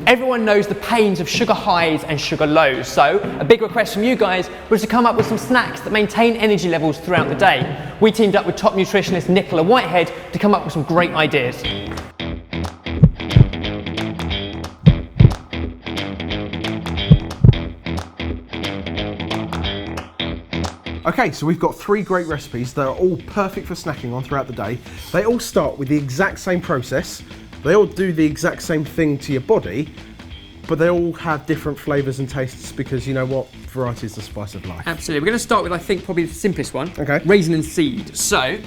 Everyone knows the pains of sugar highs and sugar lows, so a big request from you guys was to come up with some snacks that maintain energy levels throughout the day. We teamed up with top nutritionist Nicola Whitehead to come up with some great ideas. Okay, so we've got 3 great recipes that are all perfect for snacking on throughout the day. They all start with the exact same process. They all do the exact same thing to your body, but they all have different flavours and tastes because, you know what, variety is the spice of life. Absolutely. We're going to start with, I think, probably the simplest one. Okay. Raisin and seed. So,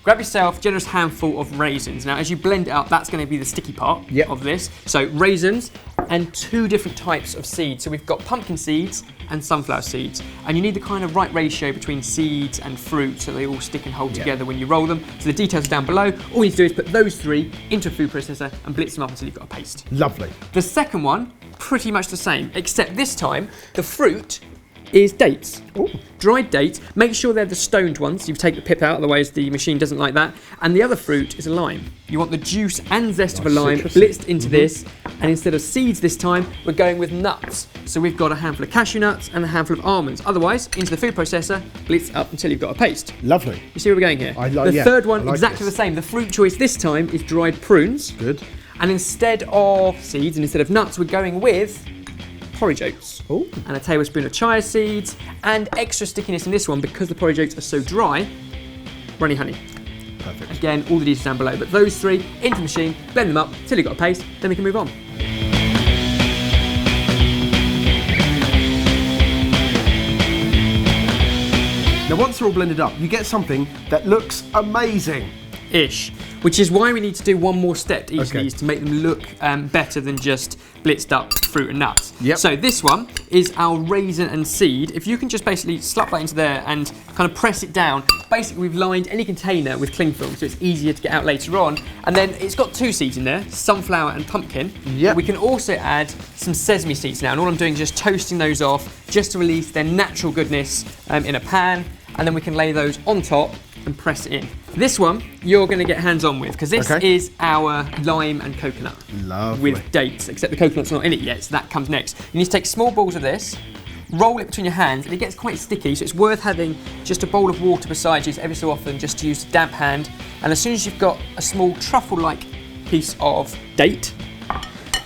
grab yourself a generous handful of raisins. Now, as you blend it up, that's going to be the sticky part of this. So, raisins and 2 different types of seeds. So, we've got pumpkin seeds and sunflower seeds. And you need the kind of right ratio between seeds and fruit so they all stick and hold together when you roll them. So, the details are down below. All you need to do is put those 3 into a food processor and blitz them up until you've got a paste. Lovely. The second one, pretty much the same, except this time, the fruit is dates. Ooh. Dried dates. Make sure they're the stoned ones. You take the pip out, otherwise the machine doesn't like that. And the other fruit is a lime. You want the juice and zest of a lime blitzed into this. And instead of seeds this time, we're going with nuts. So we've got a handful of cashew nuts and a handful of almonds. Otherwise, into the food processor, blitz up until you've got a paste. Lovely. You see where we're going here? The third one, exactly the same. The fruit choice this time is dried prunes. Good. And instead of seeds and instead of nuts, we're going with porridge oats. Ooh. And a tablespoon of chia seeds, and extra stickiness in this one because the porridge oats are so dry, runny honey. Perfect. Again, all the details down below, but those 3 into the machine, blend them up till you've got a paste, then we can move on. Now once they're all blended up, you get something that looks amazing. Ish. Which is why we need to do one more step to each of these to make them look better than just blitzed up fruit and nuts. Yep. So this one is our raisin and seed. If you can just basically slap that into there and kind of press it down, basically we've lined any container with cling film so it's easier to get out later on. And then it's got 2 seeds in there, sunflower and pumpkin. Yep. We can also add some sesame seeds now, and all I'm doing is just toasting those off just to release their natural goodness in a pan, and then we can lay those on top and press it in. This one you're going to get hands-on with because this is our lime and coconut. Lovely. With dates, except the coconut's not in it yet, so that comes next. You need to take small balls of this, roll it between your hands, and it gets quite sticky, so it's worth having just a bowl of water beside you every so often just to use a damp hand. And as soon as you've got a small truffle-like piece of date,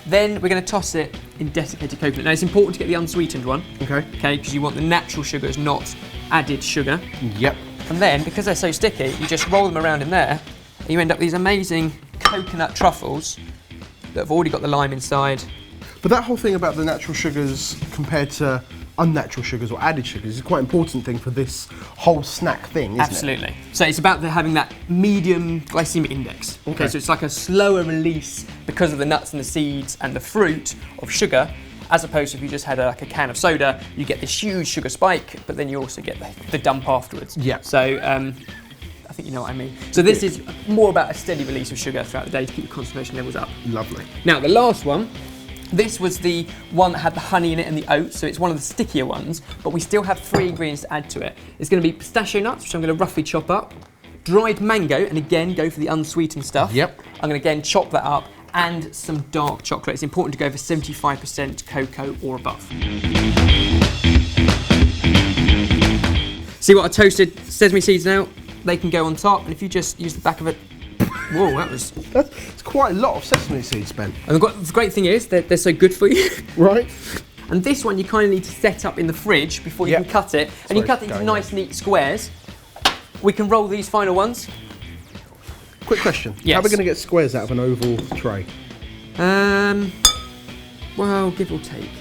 then we're going to toss it in desiccated coconut. Now it's important to get the unsweetened one. Okay, because you want the natural sugars, not added sugar. Yep. And then, because they're so sticky, you just roll them around in there, and you end up with these amazing coconut truffles that have already got the lime inside. But that whole thing about the natural sugars compared to unnatural sugars or added sugars is quite an important thing for this whole snack thing, isn't it? Absolutely. So it's about having that medium glycemic index. Okay, so it's like a slower release because of the nuts and the seeds and the fruit of sugar, as opposed to if you just had like a can of soda, you get this huge sugar spike, but then you also get the dump afterwards. Yeah. So I think you know what I mean. So this is more about a steady release of sugar throughout the day to keep your concentration levels up. Lovely. Now the last one, this was the one that had the honey in it and the oats, so it's one of the stickier ones, but we still have 3 ingredients to add to it. It's going to be pistachio nuts, which I'm going to roughly chop up, dried mango, and again go for the unsweetened stuff. Yep. I'm going to again chop that up, and some dark chocolate. It's important to go for 75% cocoa or above. See what I toasted sesame seeds now? They can go on top, and if you just use the back of it, whoa, That's quite a lot of sesame seeds, Ben. And the great thing is they're so good for you. Right. And this one you kind of need to set up in the fridge before you can cut it, and you cut it into nice, neat squares. We can roll these final ones. Quick question. Yes. How are we going to get squares out of an oval tray? Well, give or take.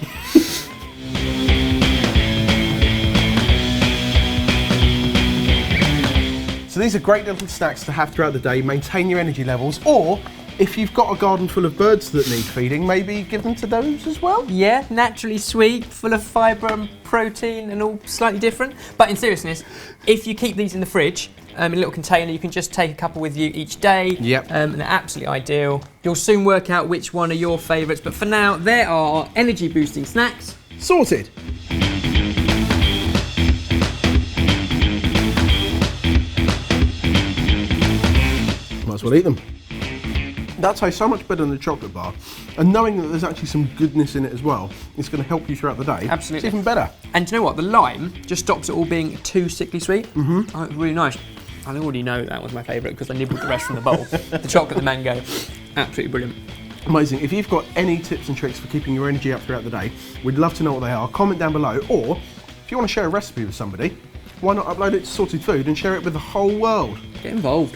So these are great little snacks to have throughout the day, maintain your energy levels, or if you've got a garden full of birds that need feeding, maybe give them to those as well? Yeah, naturally sweet, full of fibre and protein and all slightly different. But in seriousness, if you keep these in the fridge, in a little container, you can just take a couple with you each day. Yep. And they're absolutely ideal. You'll soon work out which one are your favourites, but for now, there are our energy boosting snacks. Sorted. Might as well eat them. That tastes so much better than the chocolate bar. And knowing that there's actually some goodness in it as well, it's going to help you throughout the day. Absolutely. It's even better. And do you know what? The lime just stops it all being too sickly sweet. Oh, it's really nice. I already know that was my favourite because I nibbled the rest from the bowl. The chocolate, the mango, absolutely brilliant. Amazing. If you've got any tips and tricks for keeping your energy up throughout the day, we'd love to know what they are. Comment down below, or if you want to share a recipe with somebody, why not upload it to Sorted Food and share it with the whole world? Get involved.